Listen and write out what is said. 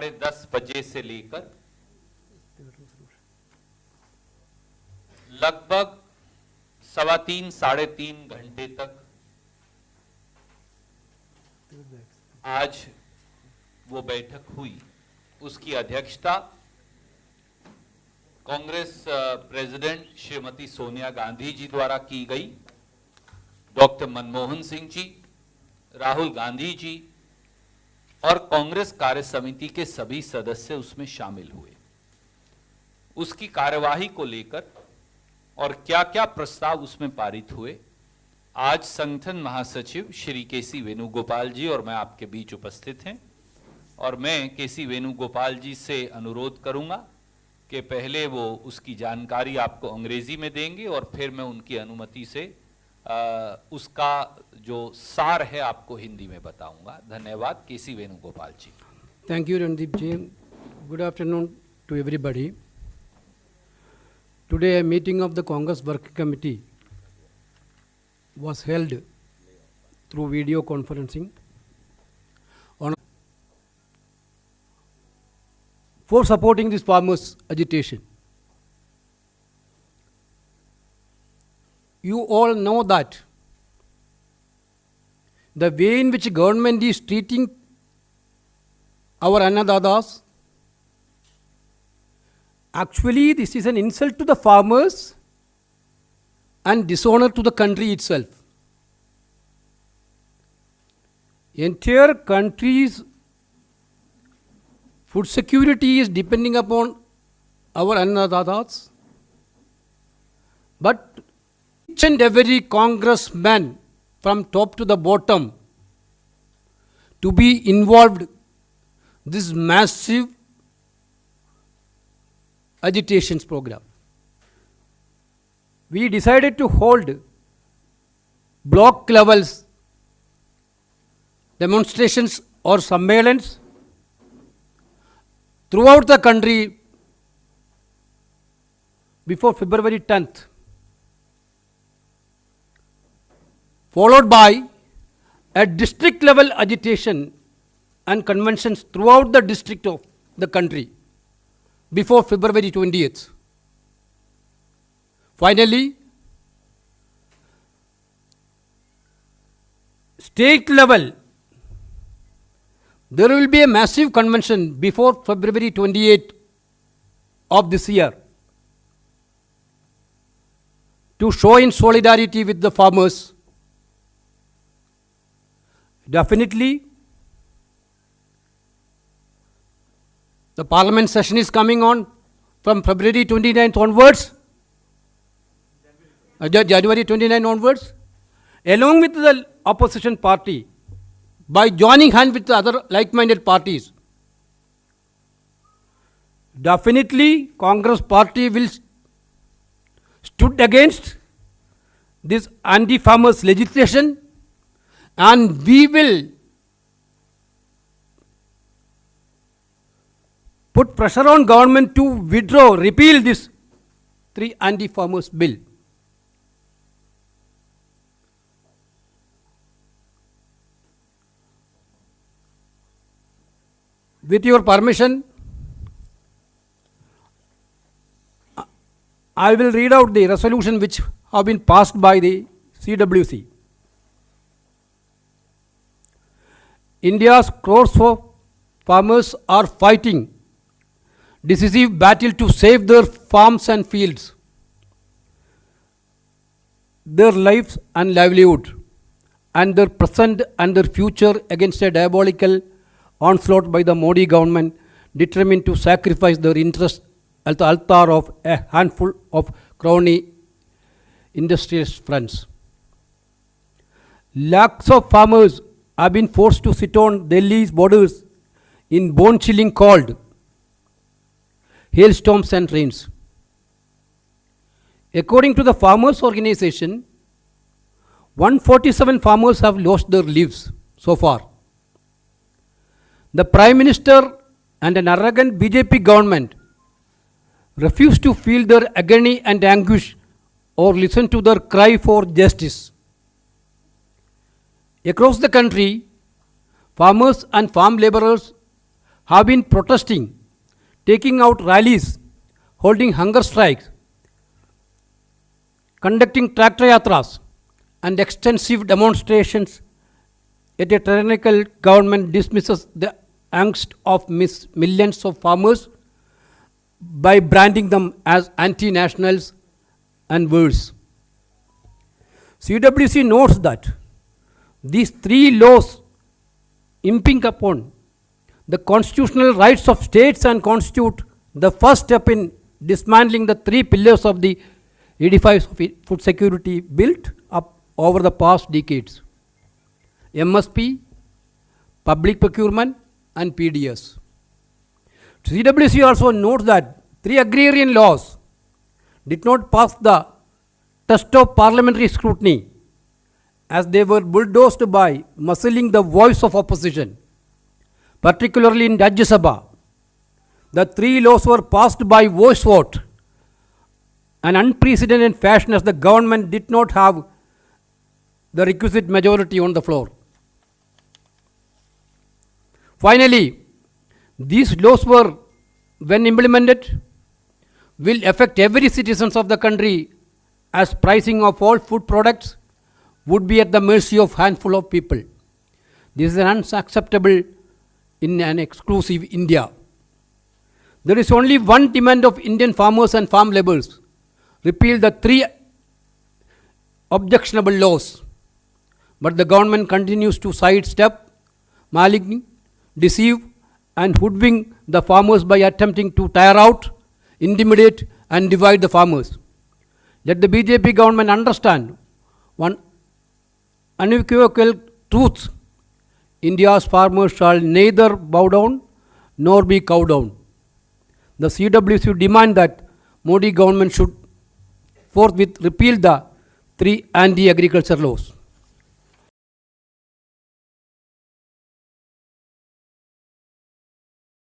10:30 बजे से लेकर लगभग 3.25 साढ़े 3 घंटे तक आज वो बैठक हुई। उसकी अध्यक्षता कांग्रेस प्रेसिडेंट श्रीमती सोनिया गांधी जी द्वारा की गई। डॉक्टर मनमोहन सिंह जी, राहुल गांधी जी और कांग्रेस कार्य समिति के सभी सदस्य उसमें शामिल हुए। उसकी कार्यवाही को लेकर और क्या क्या प्रस्ताव उसमें पारित हुए, आज संगठन महासचिव श्री केसी वेणुगोपाल जी और मैं आपके बीच उपस्थित हैं और मैं केसी वेणुगोपाल जी से अनुरोध करूंगा कि पहले वो उसकी जानकारी आपको अंग्रेजी में देंगे और फिर मैं उनकी अनुमति से उसका जो सार है आपको हिंदी में बताऊंगा। धन्यवाद। केसी वेणुगोपाल जी। Thank you, Randeep ji. Good afternoon to everybody. Today, a meeting of the Congress Working Committee was held through video conferencing on for supporting this farmers' agitation. You all know that the way in which government is treating our Annadadas, actually this is an insult to the farmers and dishonor to the country itself. Entire country's food security is depending upon our Annadadas, but each and every congressman from top to the bottom to be involved this massive agitations program. We decided to hold block levels demonstrations or surveillance throughout the country before February 10th. Followed by a district level agitation and conventions throughout the district of the country before February 20th. Finally, state level, there will be a massive convention before February 28th of this year to show in solidarity with the farmers. Definitely, the parliament session is coming on from February 29th onwards, January 29th onwards, along with the opposition party, by joining hands with the other like-minded parties. Definitely, Congress party will stood against this anti-farmers legislation, and we will put pressure on government to withdraw, repeal this 3 anti-farmers bill. With your permission, I will read out the resolution which have been passed by the CWC. India's crores of farmers are fighting decisive battle to save their farms and fields, their lives and livelihood, and their present and their future against a diabolical onslaught by the Modi government determined to sacrifice their interests at the altar of a handful of crony industrialist friends. Lakhs of farmers have been forced to sit on Delhi's borders in bone-chilling cold, hailstorms and rains. According to the farmers' organization, 147 farmers have lost their lives so far. The Prime Minister and an arrogant BJP government refuse to feel their agony and anguish or listen to their cry for justice. Across the country, farmers and farm laborers have been protesting, taking out rallies, holding hunger strikes, conducting tractor yatras and extensive demonstrations, yet a tyrannical government dismisses the angst of millions of farmers by branding them as anti-nationals and worse. CWC notes that these three laws imping upon the constitutional rights of states and constitute the first step in dismantling the three pillars of the edifice of food security built up over the past decades: MSP, public procurement, and PDS. CWC also notes that three agrarian laws did not pass the test of parliamentary scrutiny as they were bulldozed by muzzling the voice of opposition, particularly in Rajya Sabha. The three laws were passed by voice vote, an unprecedented fashion as the government did not have the requisite majority on the floor. Finally, these laws were, when implemented, will affect every citizen of the country, as pricing of all food products would be at the mercy of handful of people. This is unacceptable in an exclusive India. There is only one demand of Indian farmers and farm laborers: repeal the three objectionable laws. But the government continues to sidestep, malign, deceive, and hoodwink the farmers by attempting to tire out, intimidate, and divide the farmers. Let the BJP government understand one unequivocal truth: India's farmers shall neither bow down nor be cowed down. The CWC demand that Modi government should forthwith repeal the three anti-agriculture laws.